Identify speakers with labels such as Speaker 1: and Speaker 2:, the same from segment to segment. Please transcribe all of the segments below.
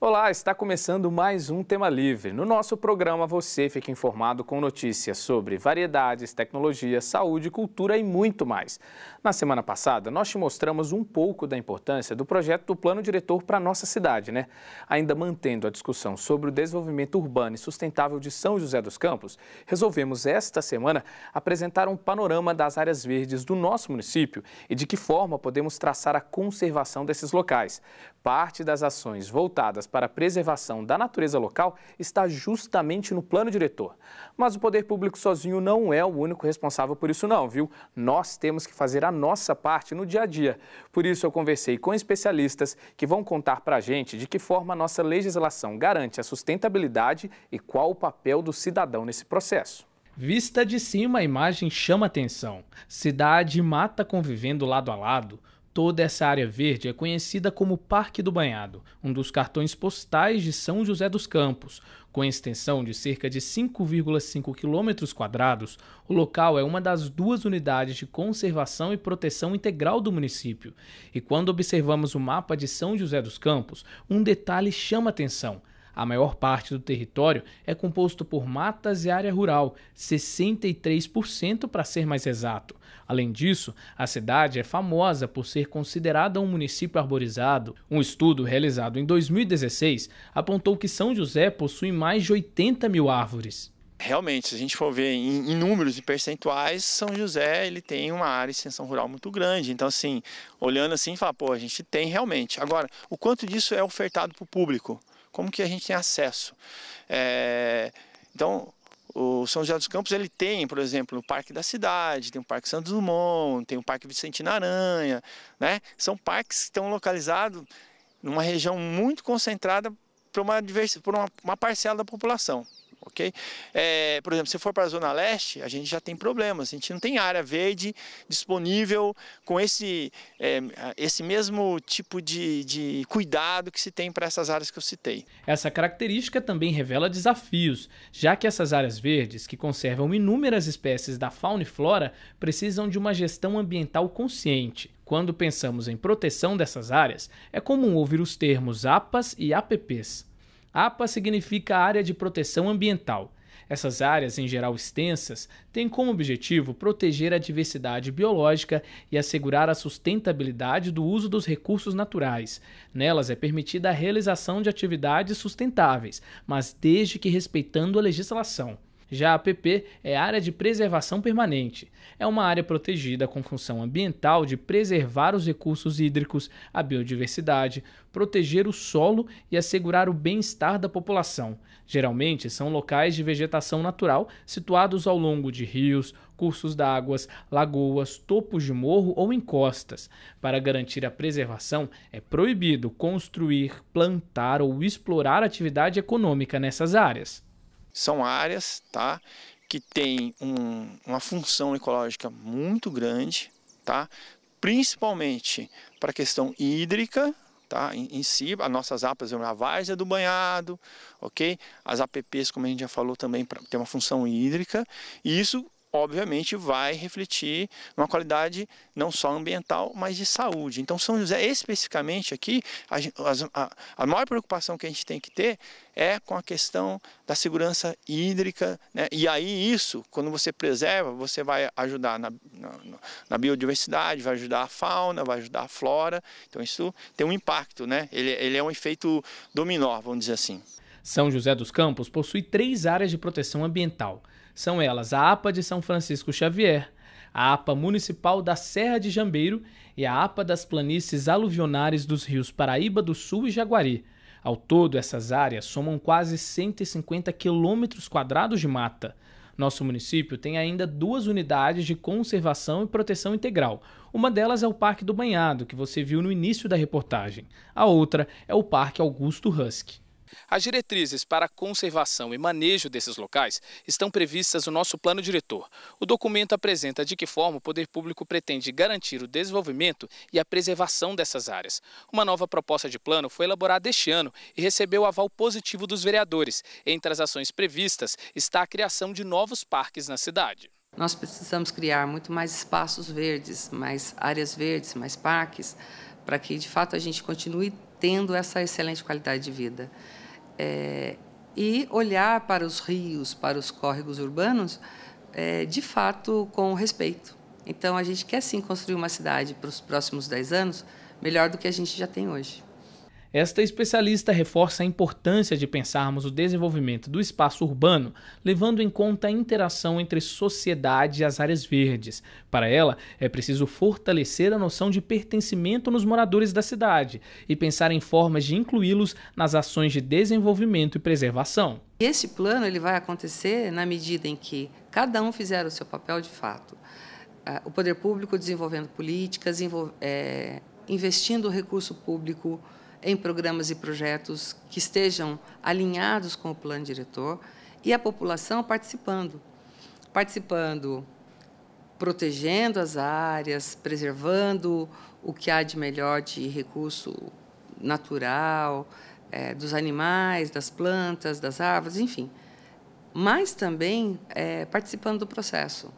Speaker 1: Olá, está começando mais um Tema Livre. No nosso programa você fica informado com notícias sobre variedades, tecnologia, saúde, cultura e muito mais. Na semana passada, nós te mostramos um pouco da importância do projeto do Plano Diretor para a nossa cidade, né? Ainda mantendo a discussão sobre o desenvolvimento urbano e sustentável de São José dos Campos, resolvemos esta semana apresentar um panorama das áreas verdes do nosso município e de que forma podemos traçar a conservação desses locais. Parte das ações voltadas para a preservação da natureza local está justamente no plano diretor. Mas o poder público sozinho não é o único responsável por isso não, viu? Nós temos que fazer a nossa parte no dia a dia. Por isso eu conversei com especialistas que vão contar para a gente de que forma a nossa legislação garante a sustentabilidade e qual o papel do cidadão nesse processo.
Speaker 2: Vista de cima, a imagem chama atenção. Cidade e mata convivendo lado a lado. Toda essa área verde é conhecida como Parque do Banhado, um dos cartões postais de São José dos Campos. Com extensão de cerca de 5,5 km², o local é uma das 2 unidades de conservação e proteção integral do município. E quando observamos o mapa de São José dos Campos, um detalhe chama atenção. A maior parte do território é composto por matas e área rural, 63% para ser mais exato. Além disso, a cidade é famosa por ser considerada um município arborizado. Um estudo realizado em 2016 apontou que São José possui mais de 80 mil árvores.
Speaker 3: Realmente, se a gente for ver em números e percentuais, São José ele tem uma área de extensão rural muito grande. Então, assim, olhando assim, fala, pô, a gente tem realmente. Agora, o quanto disso é ofertado para o público? Como que a gente tem acesso? Então, o São José dos Campos ele tem, por exemplo, o Parque da Cidade, tem o Parque Santos Dumont, tem o Parque Vicentina Aranha, né? São parques que estão localizados numa região muito concentrada por uma parcela da população. Okay? Por exemplo, se for para a Zona Leste, a gente já tem problemas, a gente não tem área verde disponível com esse mesmo tipo de cuidado que se tem para essas áreas que eu citei.
Speaker 2: Essa característica também revela desafios, já que essas áreas verdes, que conservam inúmeras espécies da fauna e flora, precisam de uma gestão ambiental consciente. Quando pensamos em proteção dessas áreas, é comum ouvir os termos APAs e APPs. APA significa Área de Proteção Ambiental. Essas áreas, em geral extensas, têm como objetivo proteger a diversidade biológica e assegurar a sustentabilidade do uso dos recursos naturais. Nelas é permitida a realização de atividades sustentáveis, mas desde que respeitando a legislação. Já a APP é Área de Preservação Permanente. É uma área protegida com função ambiental de preservar os recursos hídricos, a biodiversidade, proteger o solo e assegurar o bem-estar da população. Geralmente são locais de vegetação natural situados ao longo de rios, cursos d'água, lagoas, topos de morro ou encostas. Para garantir a preservação, é proibido construir, plantar ou explorar atividade econômica nessas áreas.
Speaker 3: São áreas, tá, que têm uma função ecológica muito grande, tá, principalmente para a questão hídrica, tá, em si, as nossas APAs, a várzea do banhado, ok? As APPs, como a gente já falou também, tem uma função hídrica, e isso obviamente vai refletir numa qualidade não só ambiental, mas de saúde. Então, São José, especificamente aqui, a maior preocupação que a gente tem que ter é com a questão da segurança hídrica, né? E aí isso, quando você preserva, você vai ajudar na biodiversidade, vai ajudar a fauna, vai ajudar a flora. Então, isso tem um impacto, né? Ele é um efeito dominó, vamos dizer assim.
Speaker 2: São José dos Campos possui 3 áreas de proteção ambiental. São elas a APA de São Francisco Xavier, a APA Municipal da Serra de Jambeiro e a APA das planícies aluvionares dos rios Paraíba do Sul e Jaguari. Ao todo, essas áreas somam quase 150 km² de mata. Nosso município tem ainda 2 unidades de conservação e proteção integral. Uma delas é o Parque do Banhado, que você viu no início da reportagem. A outra é o Parque Augusto Husky.
Speaker 1: As diretrizes para a conservação e manejo desses locais estão previstas no nosso plano diretor. O documento apresenta de que forma o poder público pretende garantir o desenvolvimento e a preservação dessas áreas. Uma nova proposta de plano foi elaborada este ano e recebeu o aval positivo dos vereadores. Entre as ações previstas está a criação de novos parques na cidade.
Speaker 4: Nós precisamos criar muito mais espaços verdes, mais áreas verdes, mais parques, para que de fato a gente continue tendo essa excelente qualidade de vida. E olhar para os rios, para os córregos urbanos, de fato, com respeito. Então, a gente quer sim construir uma cidade para os próximos 10 anos melhor do que a gente já tem hoje.
Speaker 2: Esta especialista reforça a importância de pensarmos o desenvolvimento do espaço urbano, levando em conta a interação entre sociedade e as áreas verdes. Para ela, é preciso fortalecer a noção de pertencimento nos moradores da cidade e pensar em formas de incluí-los nas ações de desenvolvimento e preservação.
Speaker 4: Esse plano ele vai acontecer na medida em que cada um fizer o seu papel de fato. O poder público desenvolvendo políticas, investindo o recurso público em programas e projetos que estejam alinhados com o plano diretor e a população participando, protegendo as áreas, preservando o que há de melhor de recurso natural, dos animais, das plantas, das árvores, enfim, mas também participando do processo.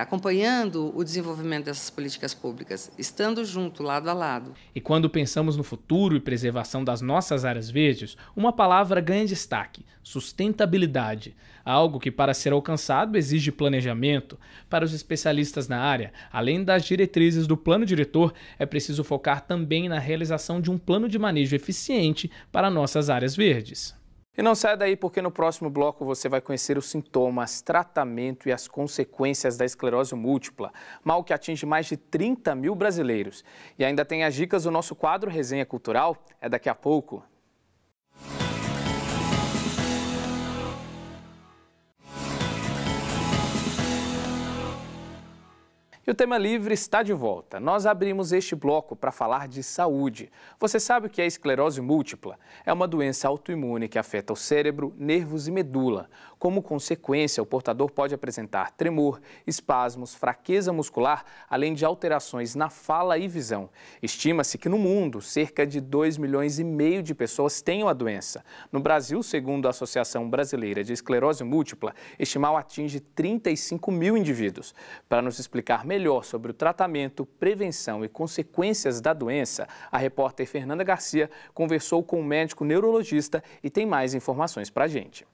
Speaker 4: Acompanhando o desenvolvimento dessas políticas públicas, estando junto, lado a lado.
Speaker 2: E quando pensamos no futuro e preservação das nossas áreas verdes, uma palavra ganha destaque: sustentabilidade. Algo que, para ser alcançado, exige planejamento. Para os especialistas na área, além das diretrizes do plano diretor, é preciso focar também na realização de um plano de manejo eficiente para nossas áreas verdes.
Speaker 1: E não saia daí, porque no próximo bloco você vai conhecer os sintomas, tratamento e as consequências da esclerose múltipla, mal que atinge mais de 30 mil brasileiros. E ainda tem as dicas do nosso quadro Resenha Cultural, é daqui a pouco. E o Tema Livre está de volta. Nós abrimos este bloco para falar de saúde. Você sabe o que é esclerose múltipla? É uma doença autoimune que afeta o cérebro, nervos e medula. Como consequência, o portador pode apresentar tremor, espasmos, fraqueza muscular, além de alterações na fala e visão. Estima-se que no mundo, cerca de 2,5 milhões de pessoas tenham a doença. No Brasil, segundo a Associação Brasileira de Esclerose Múltipla, este mal atinge 35 mil indivíduos. Para nos explicar melhor sobre o tratamento, prevenção e consequências da doença, a repórter Fernanda Garcia conversou com um médico neurologista e tem mais informações para a gente.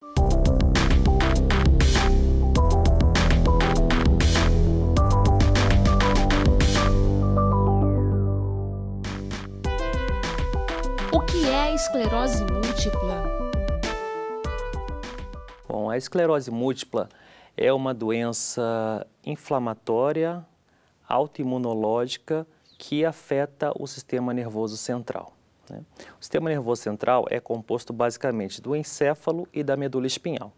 Speaker 5: O que é a esclerose múltipla?
Speaker 6: Bom, a esclerose múltipla é uma doença inflamatória, autoimunológica, que afeta o sistema nervoso central. O sistema nervoso central é composto basicamente do encéfalo e da medula espinhal.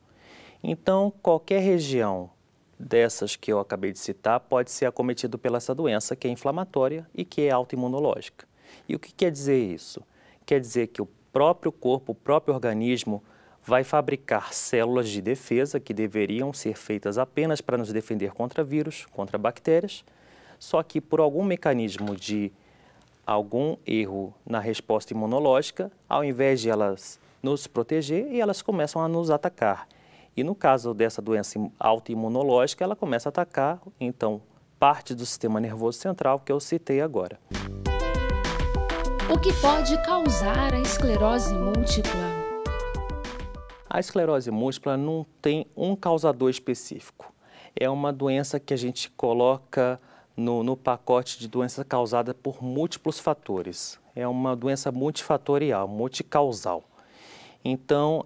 Speaker 6: Então, qualquer região dessas que eu acabei de citar pode ser acometido pela essa doença, que é inflamatória e que é autoimunológica. E o que quer dizer isso? Quer dizer que o próprio corpo, o próprio organismo, vai fabricar células de defesa que deveriam ser feitas apenas para nos defender contra vírus, contra bactérias, só que por algum mecanismo de algum erro na resposta imunológica, ao invés de elas nos proteger, elas começam a nos atacar. E no caso dessa doença autoimunológica, ela começa a atacar, então, parte do sistema nervoso central que eu citei agora.
Speaker 5: O que pode causar a esclerose múltipla?
Speaker 6: A esclerose múltipla não tem um causador específico. É uma doença que a gente coloca no pacote de doença causada por múltiplos fatores. É uma doença multifatorial, multicausal. Então,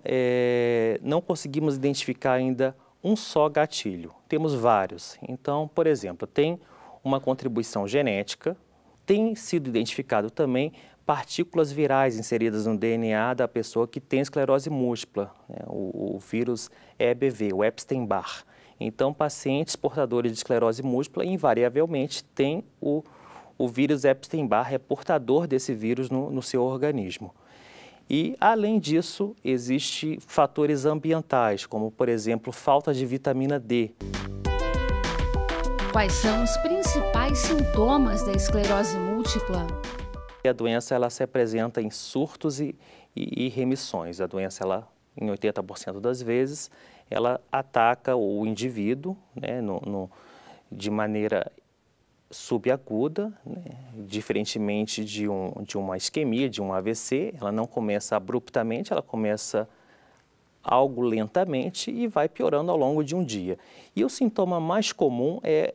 Speaker 6: não conseguimos identificar ainda um só gatilho. Temos vários. Então, por exemplo, tem uma contribuição genética, tem sido identificado também partículas virais inseridas no DNA da pessoa que tem esclerose múltipla, né? O vírus EBV, o Epstein-Barr. Então, pacientes portadores de esclerose múltipla, invariavelmente, têm o vírus Epstein-Barr, é portador desse vírus no seu organismo. E, além disso, existem fatores ambientais, como, por exemplo, falta de vitamina D.
Speaker 5: Quais são os principais sintomas da esclerose múltipla?
Speaker 6: A doença ela se apresenta em surtos e remissões. A doença, ela, em 80% das vezes, ela ataca o indivíduo, né, de maneira subaguda, né? Diferentemente de uma isquemia, de um AVC, ela não começa abruptamente, ela começa algo lentamente e vai piorando ao longo de um dia. E o sintoma mais comum é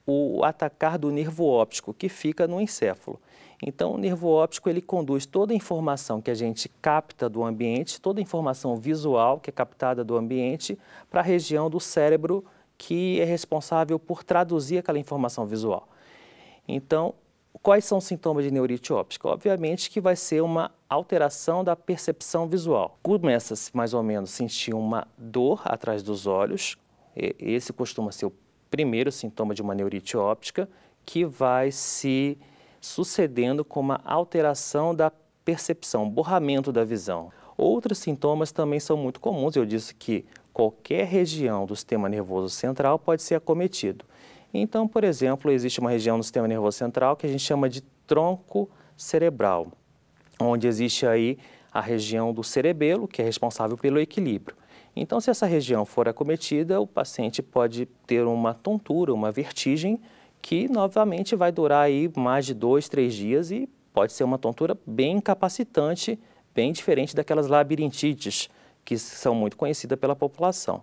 Speaker 6: o atacar do nervo óptico, que fica no encéfalo. Então, o nervo óptico ele conduz toda a informação que a gente capta do ambiente, toda a informação visual que é captada do ambiente, para a região do cérebro que é responsável por traduzir aquela informação visual. Então, quais são os sintomas de neurite óptica? Obviamente que vai ser uma alteração da percepção visual. Começa-se mais ou menos a sentir uma dor atrás dos olhos, esse costuma ser o primeiro sintoma de uma neurite óptica, que vai se sucedendo com uma alteração da percepção, borramento da visão. Outros sintomas também são muito comuns, eu disse que qualquer região do sistema nervoso central pode ser acometido. Então, por exemplo, existe uma região do sistema nervoso central que a gente chama de tronco cerebral, onde existe aí a região do cerebelo, que é responsável pelo equilíbrio. Então, se essa região for acometida, o paciente pode ter uma tontura, uma vertigem, que novamente vai durar aí mais de 2, 3 dias e pode ser uma tontura bem incapacitante, bem diferente daquelas labirintites que são muito conhecidas pela população.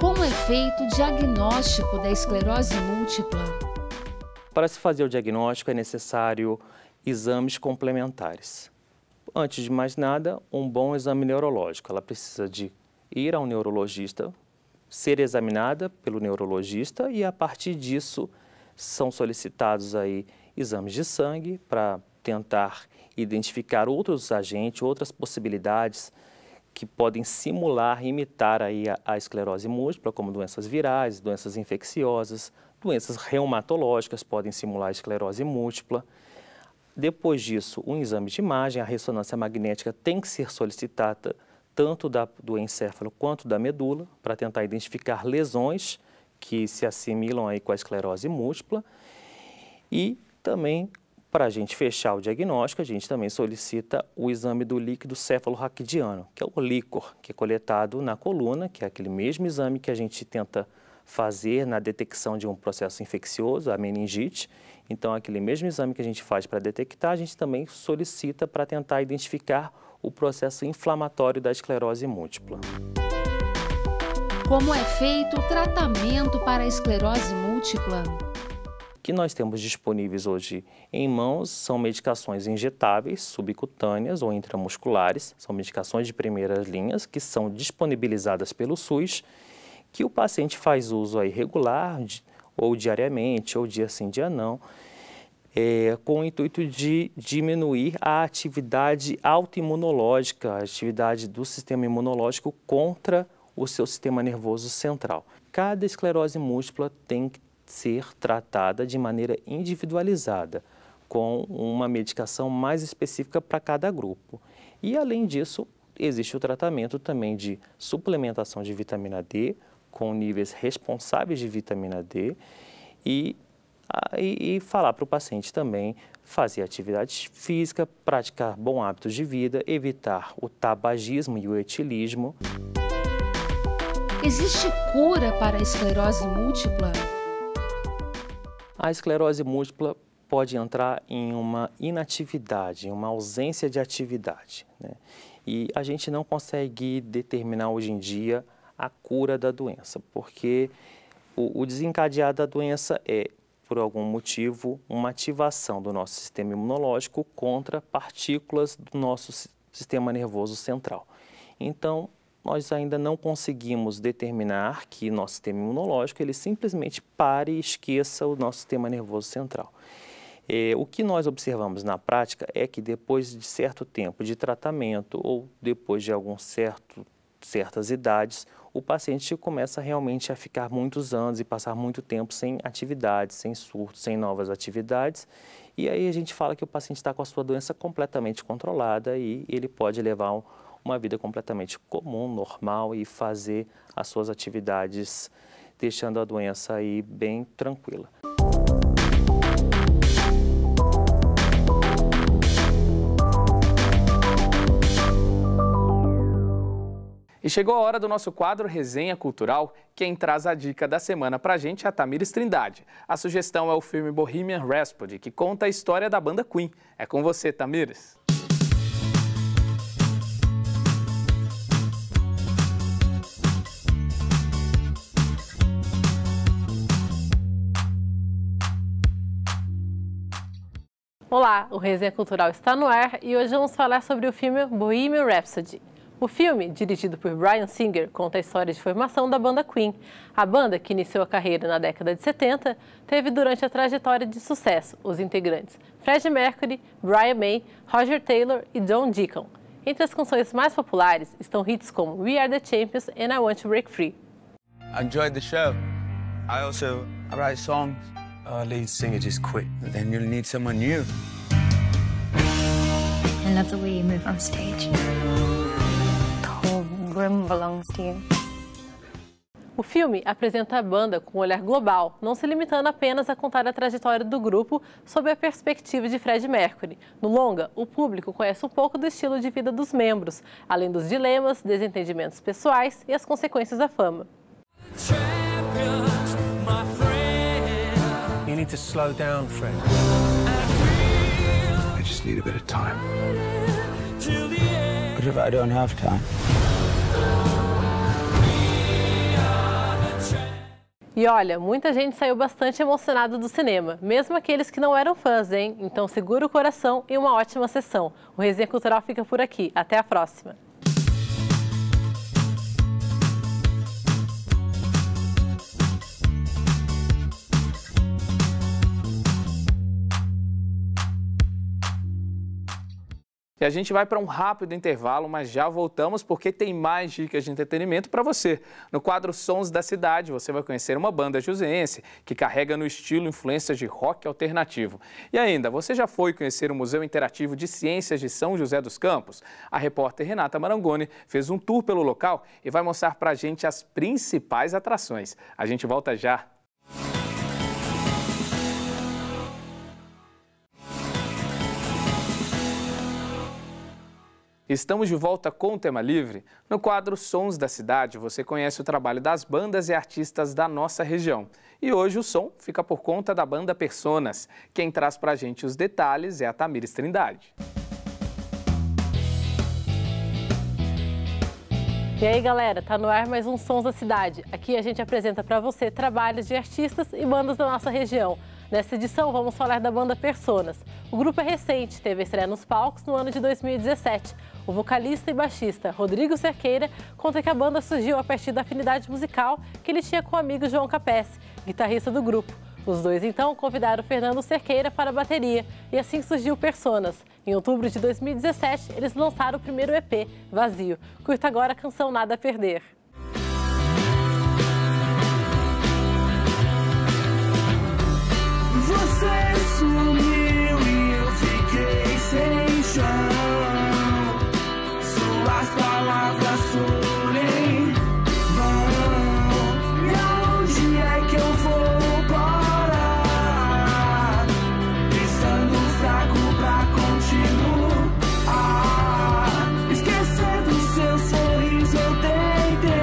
Speaker 5: Como é feito o diagnóstico da esclerose múltipla?
Speaker 6: Para se fazer o diagnóstico é necessário exames complementares. Antes de mais nada, um bom exame neurológico. Ela precisa de ir ao neurologista, ser examinada pelo neurologista e a partir disso são solicitados aí exames de sangue para tentar identificar outros agentes, outras possibilidades que podem simular, imitar aí a esclerose múltipla, como doenças virais, doenças infecciosas, doenças reumatológicas podem simular a esclerose múltipla. Depois disso, um exame de imagem, a ressonância magnética tem que ser solicitada tanto do encéfalo quanto da medula, para tentar identificar lesões que se assimilam aí com a esclerose múltipla. E também, para a gente fechar o diagnóstico, a gente também solicita o exame do líquido cefalorraquidiano, que é o líquor, que é coletado na coluna, que é aquele mesmo exame que a gente tenta fazer na detecção de um processo infeccioso, a meningite. Então, aquele mesmo exame que a gente faz para detectar, a gente também solicita para tentar identificar o processo inflamatório da esclerose múltipla.
Speaker 5: Como é feito o tratamento para a esclerose múltipla?
Speaker 6: O que nós temos disponíveis hoje em mãos são medicações injetáveis, subcutâneas ou intramusculares, são medicações de primeiras linhas que são disponibilizadas pelo SUS, que o paciente faz uso aí regular, ou diariamente, ou dia sim, dia não, com o intuito de diminuir a atividade autoimunológica, a atividade do sistema imunológico contra o seu sistema nervoso central. Cada esclerose múltipla tem que ser tratada de maneira individualizada, com uma medicação mais específica para cada grupo. E, além disso, existe o tratamento também de suplementação de vitamina D, com níveis responsáveis de vitamina D, e falar para o paciente também fazer atividade física, praticar bons hábitos de vida, evitar o tabagismo e o etilismo.
Speaker 5: Existe cura para a esclerose múltipla?
Speaker 6: A esclerose múltipla pode entrar em uma inatividade, em uma ausência de atividade, né? E a gente não consegue determinar hoje em dia a cura da doença, porque o desencadear da doença é, por algum motivo, uma ativação do nosso sistema imunológico contra partículas do nosso sistema nervoso central. Então, nós ainda não conseguimos determinar que nosso sistema imunológico ele simplesmente pare e esqueça o nosso sistema nervoso central. O que nós observamos na prática é que depois de certo tempo de tratamento ou depois de certas idades, o paciente começa realmente a ficar muitos anos e passar muito tempo sem atividades, sem surtos, sem novas atividades. E aí a gente fala que o paciente está com a sua doença completamente controlada e ele pode levar uma vida completamente comum, normal e fazer as suas atividades, deixando a doença aí bem tranquila.
Speaker 1: E chegou a hora do nosso quadro Resenha Cultural. Quem traz a dica da semana pra gente é a Tamires Trindade. A sugestão é o filme Bohemian Rhapsody, que conta a história da banda Queen. É com você, Tamires.
Speaker 7: Olá, o Resenha Cultural está no ar e hoje vamos falar sobre o filme Bohemian Rhapsody. O filme, dirigido por Bryan Singer, conta a história de formação da banda Queen. A banda, que iniciou a carreira na década de 70, teve durante a trajetória de sucesso os integrantes Freddie Mercury, Brian May, Roger Taylor e John Deacon. Entre as canções mais populares estão hits como We Are The Champions and I Want To Break Free.
Speaker 8: I enjoyed the show. I also write songs. Our lead singer just quit, then you'll need someone new.
Speaker 9: I love the way you move on stage. The whole room belongs to you.
Speaker 7: O filme apresenta a banda com um olhar global, não se limitando apenas a contar a trajetória do grupo sob a perspectiva de Freddie Mercury. No longa, o público conhece um pouco do estilo de vida dos membros, além dos dilemas, desentendimentos pessoais e as consequências da fama.
Speaker 8: You need to slow down, Fred. I just need a bit of time. What if I don't have time?
Speaker 7: E olha, muita gente saiu bastante emocionada do cinema, mesmo aqueles que não eram fãs, hein? Então segura o coração e uma ótima sessão. O Resenha Cultural fica por aqui. Até a próxima!
Speaker 1: E a gente vai para um rápido intervalo, mas já voltamos porque tem mais dicas de entretenimento para você. No quadro Sons da Cidade, você vai conhecer uma banda joseense que carrega no estilo influências de rock alternativo. E ainda, você já foi conhecer o Museu Interativo de Ciências de São José dos Campos? A repórter Renata Marangoni fez um tour pelo local e vai mostrar para a gente as principais atrações. A gente volta já. Estamos de volta com o Tema Livre. No quadro Sons da Cidade, você conhece o trabalho das bandas e artistas da nossa região. E hoje o som fica por conta da banda Personas. Quem traz pra gente os detalhes é a Tamires Trindade.
Speaker 7: E aí, galera, tá no ar mais um Sons da Cidade. Aqui a gente apresenta para você trabalhos de artistas e bandas da nossa região. Nessa edição, vamos falar da banda Personas. O grupo é recente, teve estreia nos palcos no ano de 2017. O vocalista e baixista Rodrigo Cerqueira conta que a banda surgiu a partir da afinidade musical que ele tinha com o amigo João Capesse, guitarrista do grupo. Os dois, então, convidaram Fernando Cerqueira para a bateria e assim surgiu Personas. Em outubro de 2017, eles lançaram o primeiro EP, Vazio. Curta agora a canção Nada a Perder.
Speaker 10: Você sumiu e eu fiquei sem chão. Suas palavras forem vão. E onde é que eu vou parar? Estando fraco pra continuar. Esquecer do seu sorriso eu tentei.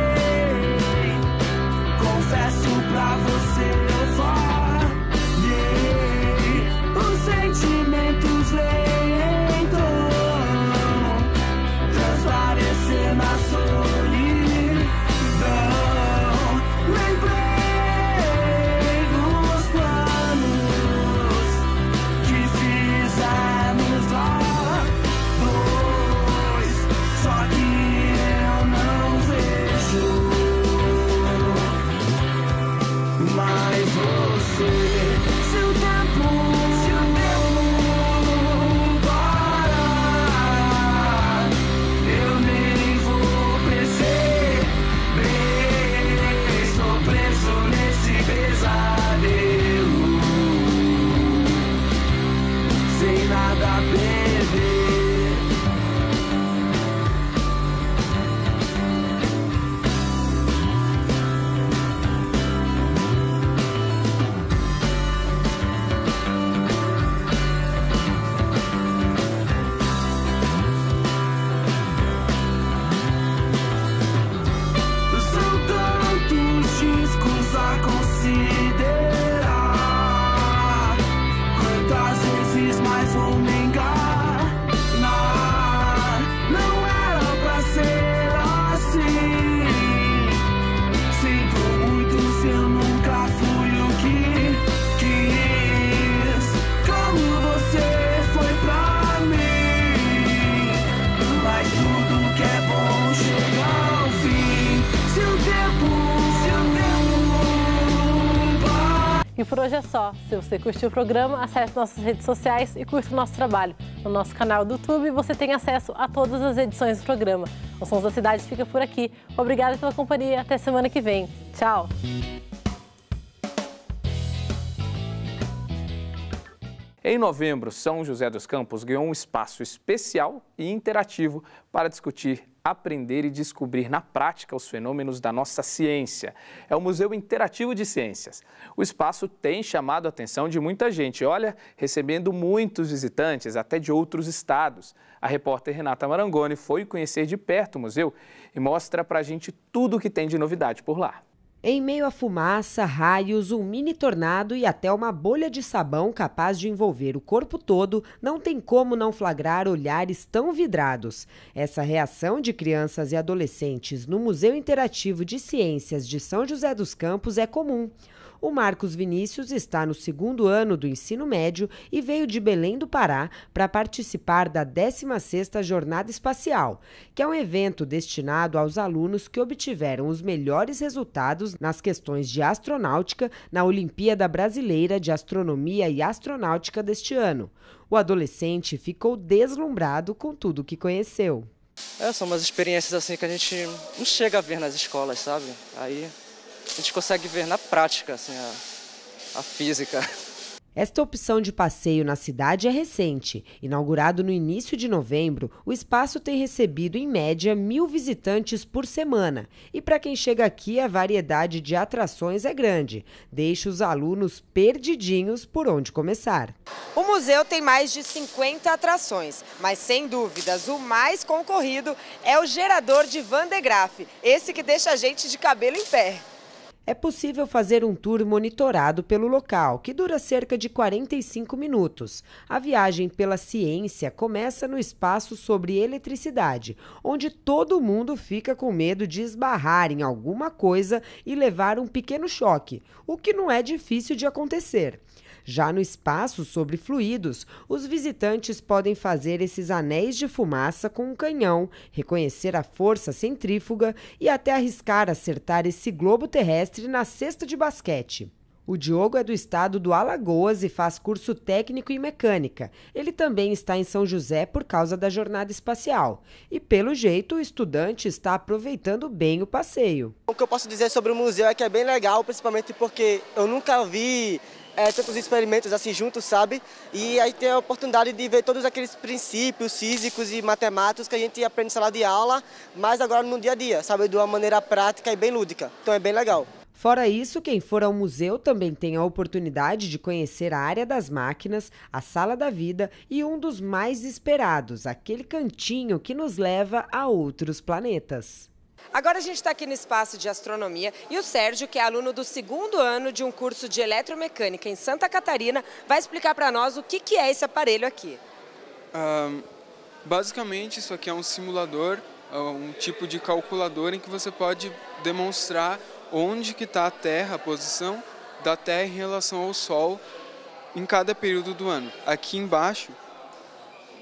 Speaker 7: E por hoje é só. Se você curtiu o programa, acesse nossas redes sociais e curta o nosso trabalho. No nosso canal do YouTube você tem acesso a todas as edições do programa. O Sons da Cidade fica por aqui. Obrigada pela companhia. Até semana que vem. Tchau!
Speaker 1: Em novembro, São José dos Campos ganhou um espaço especial e interativo para discutir, aprender e descobrir na prática os fenômenos da nossa ciência. É o Museu Interativo de Ciências. O espaço tem chamado a atenção de muita gente, olha, recebendo muitos visitantes, até de outros estados. A repórter Renata Marangoni foi conhecer de perto o museu e mostra pra gente tudo o que tem de novidade por lá.
Speaker 11: Em meio a fumaça, raios, um mini tornado e até uma bolha de sabão capaz de envolver o corpo todo, não tem como não flagrar olhares tão vidrados. Essa reação de crianças e adolescentes no Museu Interativo de Ciências de São José dos Campos é comum. O Marcos Vinícius está no 2º ano do ensino médio e veio de Belém do Pará para participar da 16ª Jornada Espacial, que é um evento destinado aos alunos que obtiveram os melhores resultados nas questões de astronáutica na Olimpíada Brasileira de Astronomia e Astronáutica deste ano. O adolescente ficou deslumbrado com tudo que conheceu.
Speaker 12: São umas experiências assim que a gente não chega a ver nas escolas, sabe? Aí a gente consegue ver na prática assim, a física.
Speaker 11: Esta opção de passeio na cidade é recente. Inaugurado no início de novembro, o espaço tem recebido, em média, 1.000 visitantes por semana. E para quem chega aqui, a variedade de atrações é grande. Deixa os alunos perdidinhos por onde começar.
Speaker 13: O museu tem mais de 50 atrações, mas sem dúvidas o mais concorrido é o gerador de Van de Graaff, esse que deixa a gente de cabelo em pé.
Speaker 11: É possível fazer um tour monitorado pelo local, que dura cerca de 45 minutos. A viagem pela ciência começa no espaço sobre eletricidade, onde todo mundo fica com medo de esbarrar em alguma coisa e levar um pequeno choque, o que não é difícil de acontecer. Já no espaço sobre fluidos, os visitantes podem fazer esses anéis de fumaça com um canhão, reconhecer a força centrífuga e até arriscar acertar esse globo terrestre na cesta de basquete. O Diogo é do estado do Alagoas e faz curso técnico em mecânica. Ele também está em São José por causa da jornada espacial. E, pelo jeito, o estudante está aproveitando bem o passeio.
Speaker 14: O que eu posso dizer sobre o museu é que é bem legal, principalmente porque eu nunca vi tantos experimentos assim juntos, sabe? E aí tem a oportunidade de ver todos aqueles princípios físicos e matemáticos que a gente aprende em sala de aula, mas agora no dia a dia, sabe? De uma maneira prática e bem lúdica. Então é bem legal.
Speaker 11: Fora isso, quem for ao museu também tem a oportunidade de conhecer a área das máquinas, a sala da vida e um dos mais esperados, aquele cantinho que nos leva a outros planetas.
Speaker 13: Agora a gente está aqui no espaço de astronomia e o Sérgio, que é aluno do 2º ano de um curso de eletromecânica em Santa Catarina, vai explicar para nós o que é esse aparelho aqui.
Speaker 15: Basicamente, isso aqui é um simulador, um tipo de calculador em que você pode demonstrar onde que está a Terra, a posição da Terra em relação ao Sol em cada período do ano. Aqui embaixo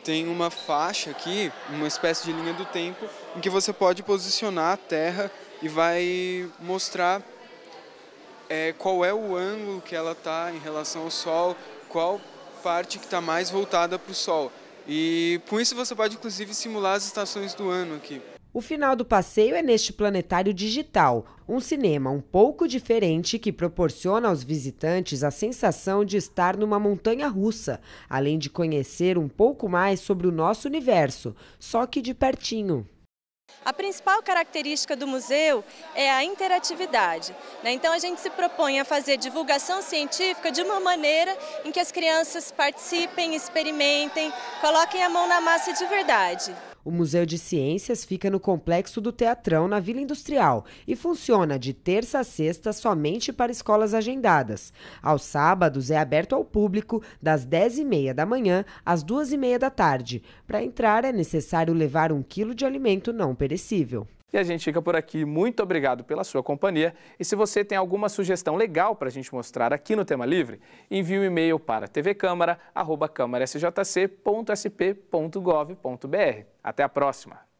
Speaker 15: tem uma faixa aqui, uma espécie de linha do tempo, em que você pode posicionar a Terra e vai mostrar qual é o ângulo que ela está em relação ao Sol, qual parte que está mais voltada para o Sol. E com isso você pode inclusive simular as estações do ano aqui.
Speaker 11: O final do passeio é neste planetário digital, um cinema um pouco diferente que proporciona aos visitantes a sensação de estar numa montanha-russa, além de conhecer um pouco mais sobre o nosso universo, só que de pertinho.
Speaker 16: A principal característica do museu é a interatividade, né? Então a gente se propõe a fazer divulgação científica de uma maneira em que as crianças participem, experimentem, coloquem a mão na massa de verdade.
Speaker 11: O Museu de Ciências fica no Complexo do Teatrão, na Vila Industrial, e funciona de terça a sexta somente para escolas agendadas. Aos sábados é aberto ao público, das 10h30 da manhã às 2h30 da tarde. Para entrar é necessário levar 1 quilo de alimento não perecível.
Speaker 1: E a gente fica por aqui. Muito obrigado pela sua companhia. E se você tem alguma sugestão legal para a gente mostrar aqui no Tema Livre, envie um e-mail para tvcâmara@câmarasjc.sp.gov.br. Até a próxima!